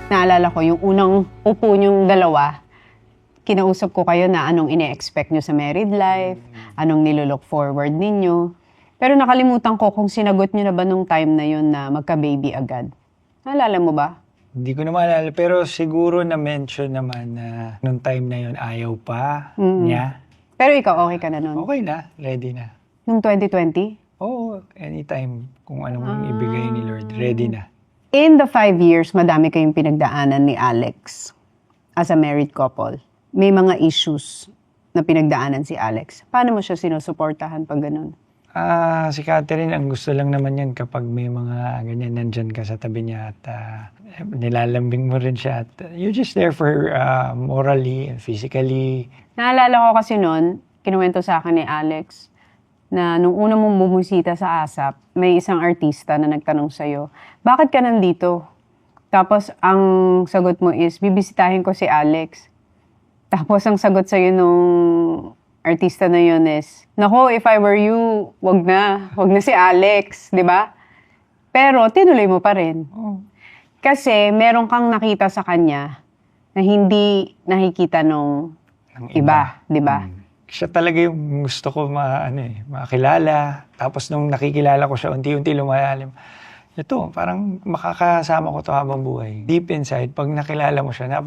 Naalala ko, yung unang upo niyong dalawa, kinausap ko kayo na anong ine-expect niyo sa married life, anong nilolook forward ninyo. Pero nakalimutan ko kung sinagot niyo na ba nung time na yun na magka-baby agad. Naalala mo ba? Hindi ko na maalala, pero siguro na-mention naman na nung time na yun ayaw pa niya. Pero ikaw, okay ka na nun? Okay na, ready na. Nung 2020? Oo, anytime kung anong ibigay ni Lord, ready na. In the 5 years, madami kayong pinagdaanan ni Alex as a married couple. May mga issues na pinagdaanan si Alex. Paano mo siya sinusuportahan pag ganun? Si Catherine, ang gusto lang naman yan kapag may mga ganyan, nandyan ka sa tabi niya at nilalambing mo rin siya. At you're just there for her morally and physically. Naalala ko kasi noon, kinuwento sa akin ni Alex, na nung una mong bumusita sa ASAP, may isang artista na nagtanong sa'yo, bakit ka nandito? Tapos ang sagot mo is, bibisitahin ko si Alex. Tapos ang sagot sa'yo nung artista na yun is, nako, if I were you, wag na si Alex, di ba? Pero tinuloy mo pa rin. Kasi meron kang nakita sa kanya na hindi nakikita nung iba, di ba? Siya talaga yung gusto ko makilala. Tapos nung nakikilala ko siya, unti-unti lumalalim. Ito, parang makakasama ko to habang buhay. Deep inside, pag nakilala mo siya,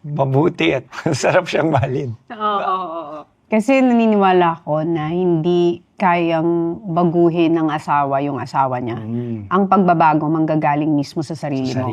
mabuti at sarap siyang mahalin. Oo. Kasi naniniwala ako na hindi kayang baguhin ng asawa yung asawa niya. Ang pagbabago manggagaling mismo sa sarili mo.